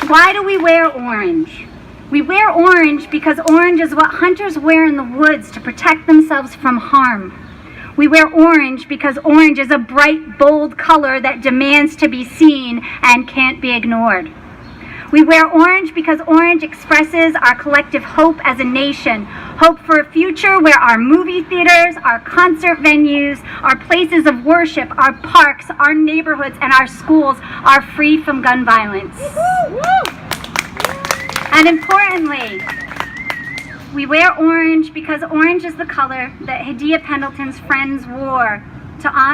Why do we wear orange? We wear orange because orange is what hunters wear in the woods to protect themselves from harm. We wear orange because orange is a bright, bold color that demands to be seen and can't be ignored. We wear orange because orange expresses our collective hope as a nation, hope for a future where our movie theaters, our concert venues, our places of worship, our parks, our neighborhoods, and our schools are free from gun violence. And importantly, we wear orange because orange is the color that Hadiya Pendleton's friends wore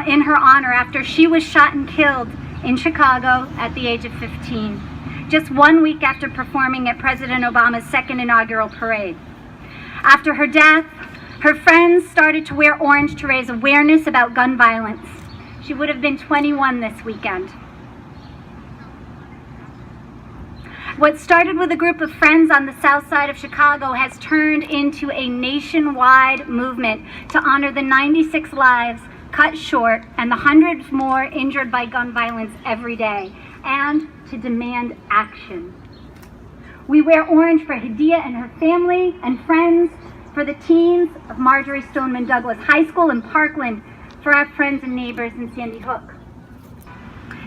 in her honor after she was shot and killed in Chicago at the age of 15, just 1 week after performing at President Obama's second inaugural parade. After her death, her friends started to wear orange to raise awareness about gun violence. She would have been 21 this weekend. What started with a group of friends on the south side of Chicago has turned into a nationwide movement to honor the 96 lives cut short and the hundreds more injured by gun violence every day, and to demand action. We wear orange for Hadiya and her family and friends, for the teens of Marjorie Stoneman Douglas High School in Parkland, for our friends and neighbors in Sandy Hook.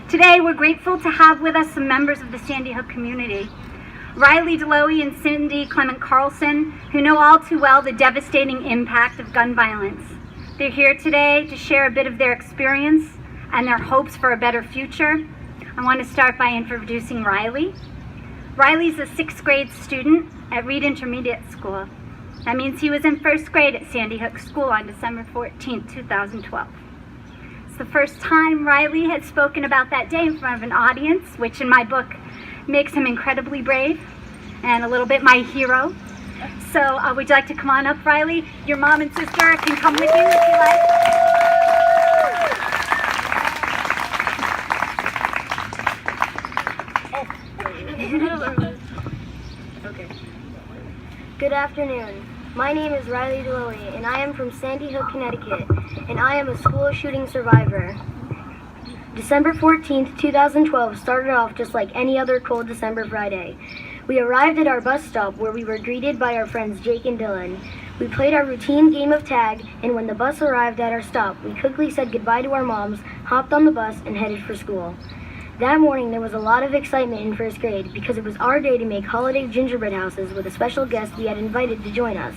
Today, we're grateful to have with us some members of the Sandy Hook community. Riley DeLoughy and Cindy Clement Carlson, who know all too well the devastating impact of gun violence. They're here today to share a bit of their experience and their hopes for a better future. I want to start by introducing Riley. Riley's a 6th grade student at Reed Intermediate School. That means he was in 1st grade at Sandy Hook School on December 14, 2012. The first time Riley had spoken about that day in front of an audience, which in my book makes him incredibly brave and a little bit my hero. So would you like to come on up, Riley? Your mom and sister can come with you if you like. Okay. Good afternoon. My name is Riley DeLoughy, and I am from Sandy Hook, Connecticut, and I am a school shooting survivor. December 14th, 2012 started off just like any other cold December Friday. We arrived at our bus stop where we were greeted by our friends Jake and Dylan. We played our routine game of tag, and when the bus arrived at our stop, we quickly said goodbye to our moms, hopped on the bus, and headed for school. That morning, there was a lot of excitement in 1st grade because it was our day to make holiday gingerbread houses with a special guest we had invited to join us.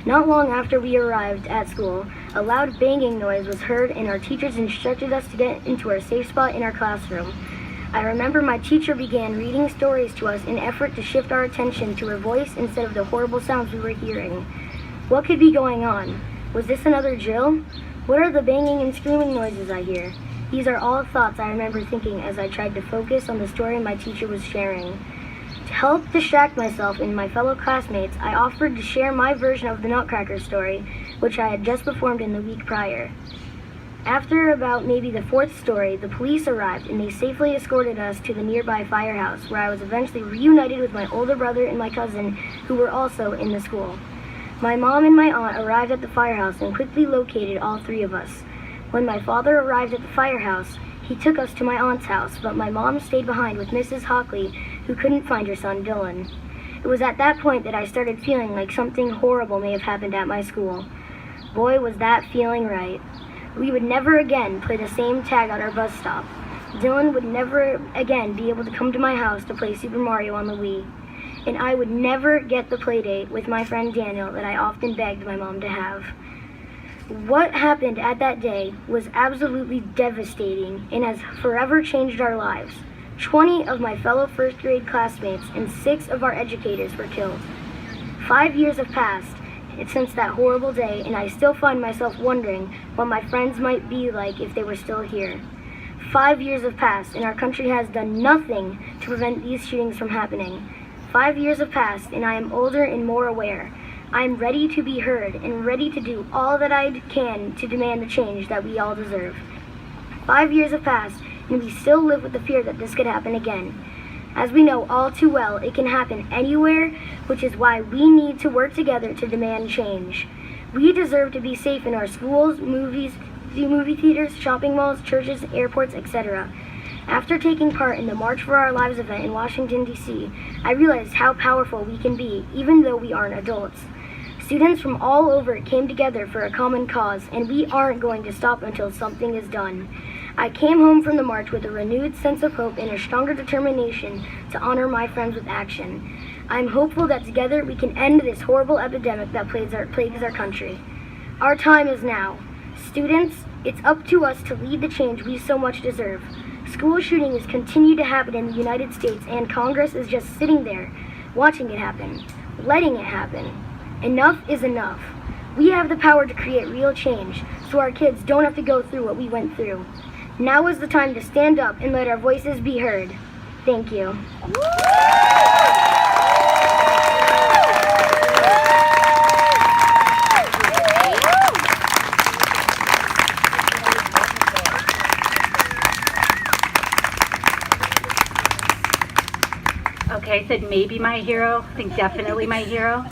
Not long after we arrived at school, a loud banging noise was heard and our teachers instructed us to get into our safe spot in our classroom. I remember my teacher began reading stories to us in an effort to shift our attention to her voice instead of the horrible sounds we were hearing. What could be going on? Was this another drill? What are the banging and screaming noises I hear? These are all thoughts I remember thinking as I tried to focus on the story my teacher was sharing. To help distract myself and my fellow classmates, I offered to share my version of the Nutcracker story, which I had just performed in the week prior. After about maybe the 4th story, the police arrived and they safely escorted us to the nearby firehouse, where I was eventually reunited with my older brother and my cousin, who were also in the school. My mom and my aunt arrived at the firehouse and quickly located all 3 of us. When my father arrived at the firehouse, he took us to my aunt's house, but my mom stayed behind with Mrs. Hockley, who couldn't find her son, Dylan. It was at that point that I started feeling like something horrible may have happened at my school. Boy, was that feeling right. We would never again play the same tag at our bus stop. Dylan would never again be able to come to my house to play Super Mario on the Wii. And I would never get the play date with my friend Daniel that I often begged my mom to have. What happened at that day was absolutely devastating and has forever changed our lives. 20 of my fellow 1st grade classmates and 6 of our educators were killed. 5 years have passed since that horrible day, and I still find myself wondering what my friends might be like if they were still here. 5 years have passed, and our country has done nothing to prevent these shootings from happening. 5 years have passed, and I am older and more aware. I am ready to be heard and ready to do all that I can to demand the change that we all deserve. 5 years have passed, and we still live with the fear that this could happen again. As we know all too well, it can happen anywhere, which is why we need to work together to demand change. We deserve to be safe in our schools, movie theaters, shopping malls, churches, airports, etc. After taking part in the March for Our Lives event in Washington, D.C., I realized how powerful we can be, even though we aren't adults. Students from all over came together for a common cause, and we aren't going to stop until something is done. I came home from the march with a renewed sense of hope and a stronger determination to honor my friends with action. I'm hopeful that together we can end this horrible epidemic that plagues our country. Our time is now. Students, it's up to us to lead the change we so much deserve. School shootings continue to happen in the United States, and Congress is just sitting there, watching it happen, letting it happen. Enough is enough. We have the power to create real change, so our kids don't have to go through what we went through. Now is the time to stand up and let our voices be heard. Thank you. Okay, I said maybe my hero. I think definitely my hero.